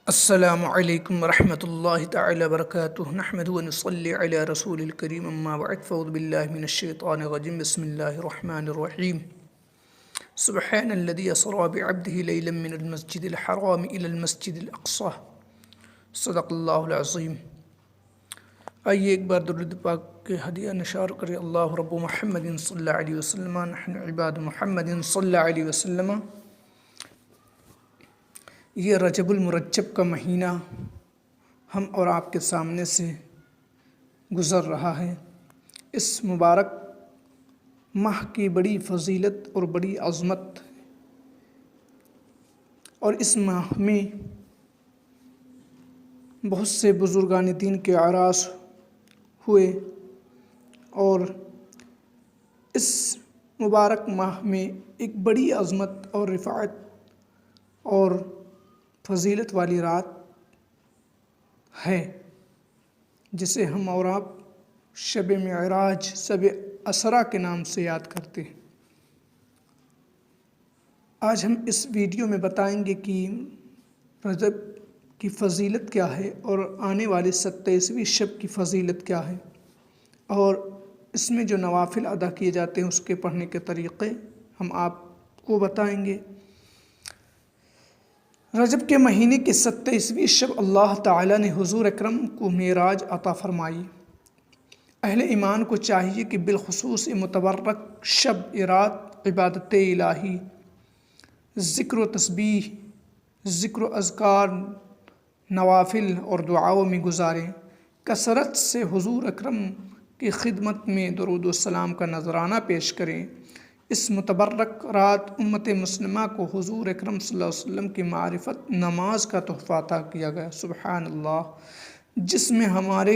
السلام علیکم ورحمۃ اللہ تعالی وبرکاتہ نحمد ونصلی علی رسول الکریم اما بعد فاعوذ باللہ من الشیطان الرجیم بسم اللہ الرحمن الرحیم سبحان الذی اسری بعبده لیلا من المسجد الحرام الى المسجد الاقصی صدق اللہ العظیم۔ آئیے ایک بار درود پاک کے ہدیہ نشار کرے۔ اللہ رب محمد صلی اللہ علیہ وسلم نحن عباد محمد صلی اللہ علیہ وسلم۔ یہ رجب المرجب کا مہینہ ہم اور آپ کے سامنے سے گزر رہا ہے۔ اس مبارک ماہ کی بڑی فضیلت اور بڑی عظمت، اور اس ماہ میں بہت سے بزرگان دین کے اعراس ہوئے، اور اس مبارک ماہ میں ایک بڑی عظمت اور رفعت اور فضیلت والی رات ہے، جسے ہم اور آپ شب معراج، شب اسریٰ کے نام سے یاد کرتے ہیں۔ آج ہم اس ویڈیو میں بتائیں گے کہ رجب کی فضیلت کیا ہے، اور آنے والے 27ویں شب کی فضیلت کیا ہے، اور اس میں جو نوافل ادا کیے جاتے ہیں اس کے پڑھنے کے طریقے ہم آپ کو بتائیں گے۔ رجب کے مہینے کی 27ویں شب اللہ تعالیٰ نے حضور اکرم کو معراج عطا فرمائی۔ اہل ایمان کو چاہیے کہ بالخصوص متبرک شب رات عبادت الہی، ذکر و تسبیح، ذکر و اذکار، نوافل اور دعاؤں میں گزاریں۔ کثرت سے حضور اکرم کی خدمت میں درود و سلام کا نذرانہ پیش کریں۔ اس متبرک رات امت مسلمہ کو حضور اکرم صلی اللہ علیہ وسلم کی معرفت نماز کا تحفہ عطا کیا گیا، سبحان اللہ، جس میں ہمارے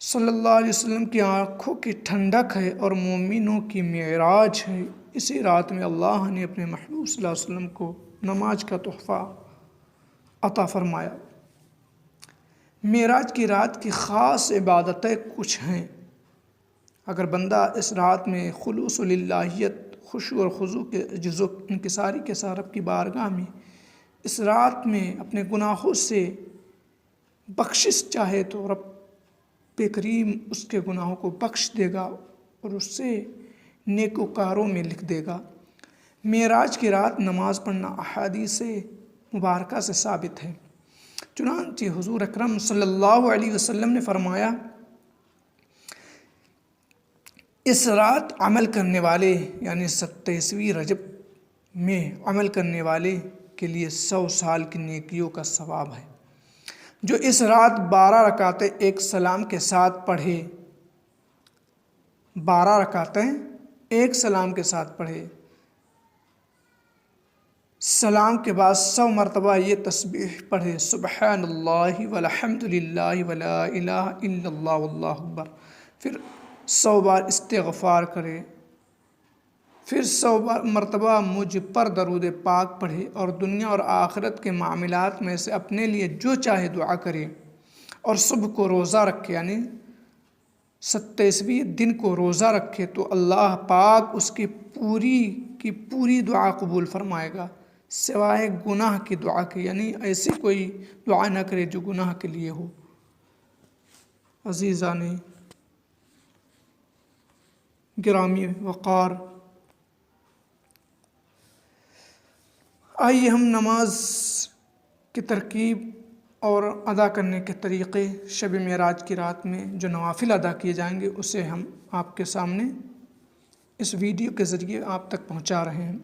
صلی اللہ علیہ وسلم کی آنکھوں کی ٹھنڈک ہے اور مومنوں کی معراج ہے۔ اسی رات میں اللہ نے اپنے محبوب صلی اللہ علیہ وسلم کو نماز کا تحفہ عطا فرمایا۔ معراج کی رات کی خاص عبادتیں کچھ ہیں۔ اگر بندہ اس رات میں خلوص للہیت، خشوع اور خضوع کے عجز و انکساری کے ساتھ رب کی بارگاہ میں اس رات میں اپنے گناہوں سے بخشش چاہے تو رب کریم اس کے گناہوں کو بخش دے گا اور اس سے نیکوکاروں میں لکھ دے گا۔ معراج کی رات نماز پڑھنا احادیث مبارکہ سے ثابت ہے۔ چنانچہ حضور اکرم صلی اللہ علیہ وسلم نے فرمایا، اس رات عمل کرنے والے، یعنی 27ویں رجب میں عمل کرنے والے کے لیے 100 سال کی نیکیوں کا ثواب ہے۔ جو اس رات 12 رکعتیں ایک سلام کے ساتھ پڑھے، 12 رکعتیں ایک سلام کے ساتھ پڑھے، سلام کے بعد 100 مرتبہ یہ تسبیح پڑھے، سبحان اللہ والحمد للہ ولا الہ الا اللہ واللہ اکبر، پھر 100 بار استغفار کرے، پھر 100 مرتبہ مجھ پر درود پاک پڑھے، اور دنیا اور آخرت کے معاملات میں سے اپنے لیے جو چاہے دعا کرے، اور صبح کو روزہ رکھے، یعنی 27ویں دن کو روزہ رکھے تو اللہ پاک اس کی پوری دعا قبول فرمائے گا، سوائے گناہ کی دعا کے، یعنی ایسی کوئی دعا نہ کرے جو گناہ کے لیے ہو۔ عزیزان گرامی وقار، آئیے ہم نماز کی ترکیب اور ادا کرنے کے طریقے، شب معراج کی رات میں جو نوافل ادا کیے جائیں گے اسے ہم آپ کے سامنے اس ویڈیو کے ذریعے آپ تک پہنچا رہے ہیں۔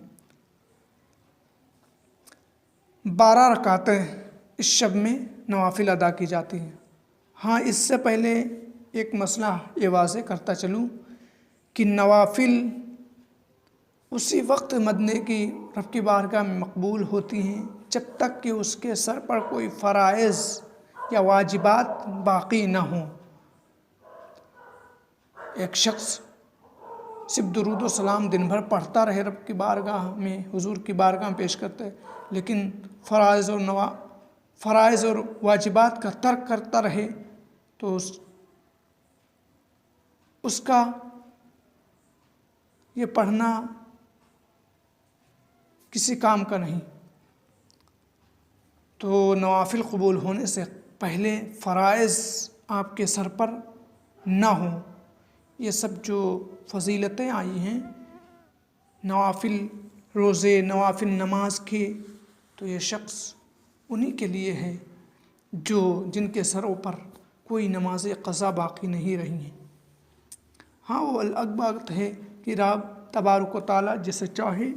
12 رکعتیں اس شب میں نوافل ادا کی جاتی ہیں۔ ہاں، اس سے پہلے ایک مسئلہ یہ واضح کرتا چلوں کہ نوافل اسی وقت مدنے کی رب کی بارگاہ میں مقبول ہوتی ہیں جب تک کہ اس کے سر پر کوئی فرائض یا واجبات باقی نہ ہوں۔ ایک شخص صرف درود و سلام دن بھر پڑھتا رہے، رب کی بارگاہ میں، حضور کی بارگاہ میں پیش کرتا ہے، لیکن فرائض اور واجبات کا ترک کرتا رہے تو اس کا یہ پڑھنا کسی کام کا نہیں۔ تو نوافل قبول ہونے سے پہلے فرائض آپ کے سر پر نہ ہوں. یہ سب جو فضیلتیں آئی ہیں نوافل روزے نوافل نماز کے، تو یہ شخص انہی کے لیے ہے جن کے سروں پر کوئی نماز قضا باقی نہیں رہی ہیں. ہاں وہ الگ بات ہے کہ رب تبارک و تعالیٰ جسے چاہے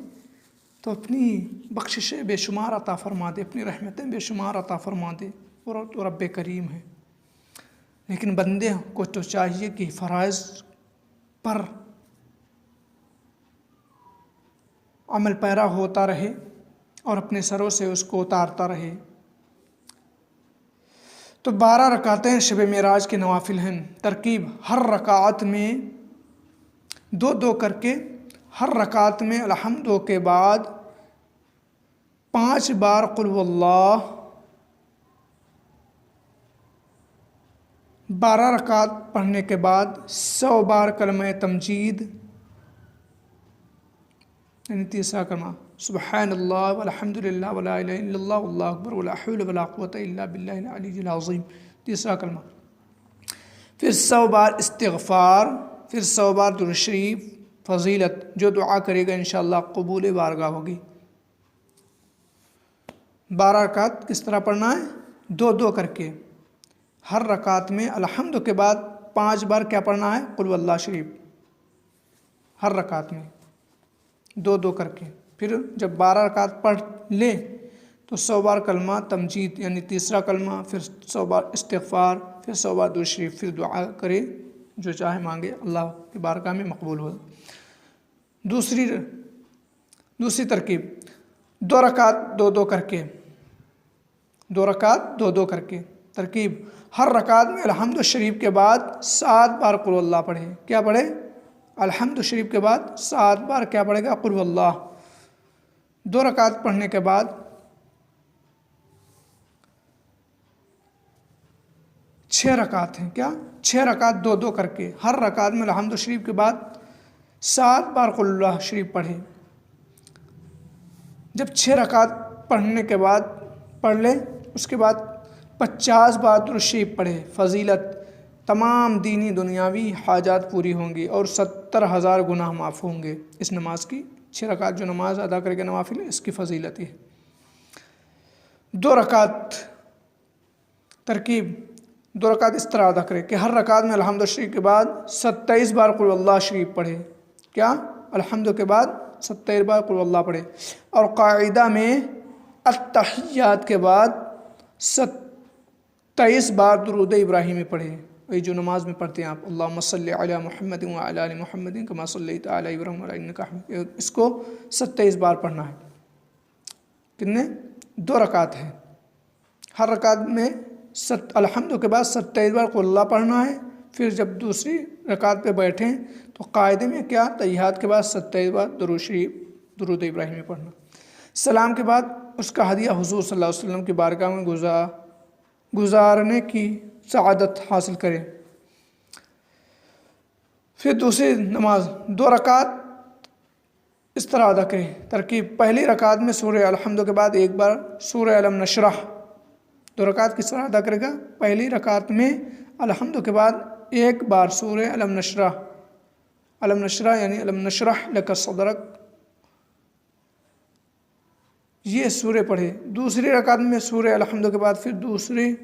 تو اپنی بخششیں بے شمار عطا فرما دے، اپنی رحمتیں بے شمار عطا فرما دے، اور تو رب کریم ہے. لیکن بندے کو تو چاہیے کہ فرائض پر عمل پیرا ہوتا رہے اور اپنے سروں سے اس کو اتارتا رہے. تو 12 رکعتیں شب معراج کے نوافل ہیں. ترکیب: ہر رکعت میں 2 کر کے، ہر رکعت میں الحمد کے بعد 5 بار قل هو اللہ، 12 رکعت پڑھنے کے بعد 100 بار کلمہ تمجید یعنی تیسرا کلمہ سبحان اللہ والحمد للہ ولا الہ الا اللہ واللہ اکبر ولا حول ولا قوة الا باللہ العلی العظیم، تیسرا کلمہ. پھر 100 بار استغفار، پھر 100 بار درود شریف. فضیلت: جو دعا کرے گا انشاءاللہ قبول بارگاہ ہوگی. 12 رکعت کس طرح پڑھنا ہے؟ 2 کر کے. ہر رکعت میں الحمد کے بعد 5 بار کیا پڑھنا ہے؟ قل هو اللہ شریف. ہر رکعت میں 2 کر کے. پھر جب 12 رکعت پڑھ لے تو 100 بار کلمہ تمجید یعنی تیسرا کلمہ، پھر 100 بار استغفار، پھر 100 بار درود شریف. پھر دعا کرے، جو چاہے مانگے، اللہ کی بارگاہ میں مقبول ہو. دوسری ترکیب: 2 رکعت 2 کر کے. 2 رکعت 2 کر کے. ترکیب: ہر رکعت میں الحمد شریف کے بعد 7 بار قل اللہ پڑھے. کیا پڑھے؟ الحمد شریف کے بعد 7 بار کیا پڑھے گا؟ قل اللہ. 2 رکعت پڑھنے کے بعد 6 رکعت ہیں. کیا؟ 6 رکعت 2 کر کے. ہر رکعت میں الحمد شریف کے بعد 7 بار قل اللہ شریف پڑھے. جب 6 رکعت پڑھنے کے بعد پڑھ لے، اس کے بعد 50 بار درود شریف پڑھے. فضیلت: تمام دینی دنیاوی حاجات پوری ہوں گی اور 70,000 گناہ معاف ہوں گے. اس نماز کی 6 رکعت جو نماز ادا کرے گا نوافل، اس کی فضیلت ہے. 2 رکعت ترکیب: 2 رکعت اس طرح ادا کرے کہ ہر رکعت میں الحمد شریف کے بعد 27 بار قل اللہ شریف پڑھے. کیا؟ الحمد کے بعد 27 بار قل اللہ پڑھے. اور قاعدہ میں التحیات کے بعد 27 بار درود ابراہیمی پڑھے. وہی جو نماز میں پڑھتے ہیں آپ، اللہم صلی علی محمد وعلی آل محمد کما صلیت علی ابراہیم انک حمید. اس کو 27 بار پڑھنا ہے. کتنے؟ 2 رکعت ہے. ہر رکعت میں الحمد کے بعد 27 بار قل اللہ پڑھنا ہے. پھر جب دوسری رکعت پہ بیٹھیں تو قاعدے میں کیا؟ تحیات کے بعد 27 بار درود شریف درود ابراہیمی پڑھنا. سلام کے بعد اس کا ہدیہ حضور صلی اللہ علیہ وسلم کی بارگاہ میں گزارنے کی سعادت حاصل کرے. پھر دوسری نماز 2 رکعت اس طرح ادا کرے. ترکیب: پہلی رکعت میں سورہ الحمد کے بعد 1 بار سورہ علم نشرح. 2 رکعت کس طرح ادا کرے گا؟ پہلی رکعت میں الحمد کے بعد 1 بار سورہ علم نشرح. علم نشرح یعنی علم نشرح لک صدرک، یہ سورہ پڑھے. دوسری رکعت میں سورہ الحمد کے بعد پھر دوسری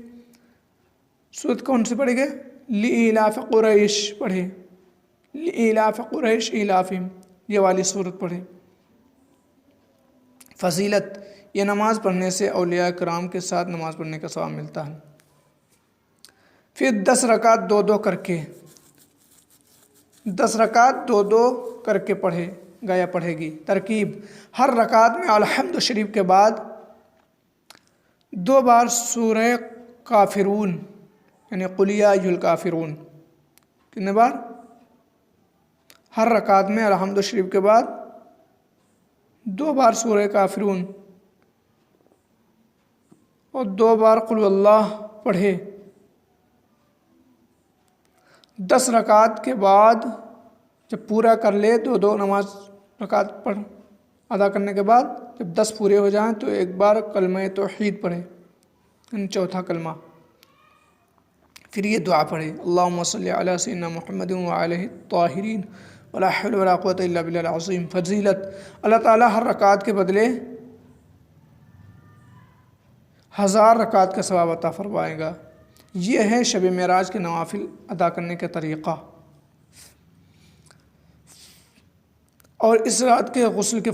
سورت کون سی پڑھے گے؟ لإلاف قریش پڑھے. لإلاف قریش إلافہم، یہ والی سورت پڑھے. فضیلت: یہ نماز پڑھنے سے اولیاء کرام کے ساتھ نماز پڑھنے کا ثواب ملتا ہے. پھر 10 رکعت 2 کر کے. 10 رکعت 2 کر کے پڑھے گا یا پڑھے گی. ترکیب: ہر رکعت میں الحمد شریف کے بعد 2 بار سورہ کافرون یعنی قل یا ایھا الکافرون. کتنے بار؟ ہر رکعت میں الحمد شریف کے بعد 2 بار سورہ کافرون اور 2 بار قل اللہ پڑھے. 10 رکعت کے بعد جب پورا کر لے 2 نماز رکعت پڑھ ادا کرنے کے بعد جب 10 پورے ہو جائیں تو 1 بار کلمہ توحید پڑھے. یعنی چوتھا کلمہ۔ پھر یہ دعا پڑھے، اللہم صلی علی سیدنا محمد وعلیہ الطاہرین ولا حول ولا قوة الا باللہ العظیم۔ فضیلت، اللہ تعالیٰ ہر رکعت کے بدلے 1000 رکعت کا ثواب عطا فرمائے گا۔ یہ ہے شب معراج کے نوافل ادا کرنے کا طریقہ۔ اور اس رات کے غسل کے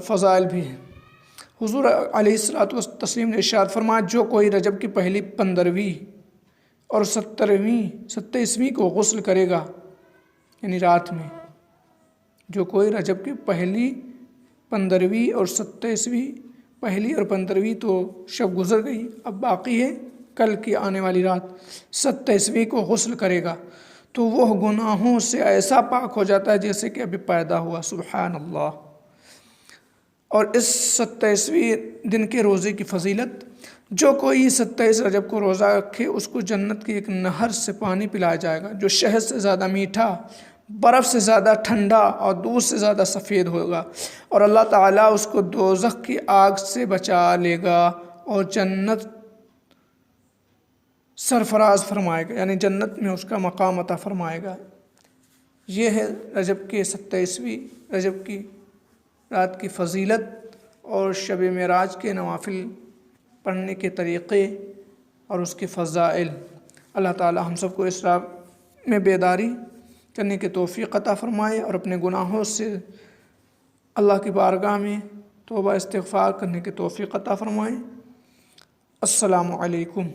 فضائل بھی ہیں۔ حضور علیہ الصلوۃ والتسلیم نے ارشاد فرمایا، جو کوئی رجب کی پہلی 15ویں اور 27ویں کو غسل کرے گا، یعنی رات میں، جو کوئی رجب کی پہلی 15ویں اور 27ویں، پہلی اور 15ویں تو شب گزر گئی، اب باقی ہے کل کی آنے والی رات، 27ویں کو غسل کرے گا تو وہ گناہوں سے ایسا پاک ہو جاتا ہے جیسے کہ ابھی پیدا ہوا۔ سبحان اللہ۔ اور اس 27ویں دن کے روزے کی فضیلت، جو کوئی 27 رجب کو روزہ رکھے اس کو جنت کی ایک نہر سے پانی پلایا جائے گا جو شہد سے زیادہ میٹھا، برف سے زیادہ ٹھنڈا اور دودھ سے زیادہ سفید ہوگا، اور اللہ تعالیٰ اس کو دوزخ کی آگ سے بچا لے گا اور جنت سرفراز فرمائے گا، یعنی جنت میں اس کا مقام عطا فرمائے گا۔ یہ ہے رجب کے 27ویں رجب کی رات کی فضیلت اور شب معراج کے نوافل پڑھنے کے طریقے اور اس کے فضائل۔ اللہ تعالی ہم سب کو اس راہ میں بیداری کرنے کی توفیق عطا فرمائے اور اپنے گناہوں سے اللہ کی بارگاہ میں توبہ استغفار کرنے کی توفیق عطا فرمائے۔ السلام علیکم۔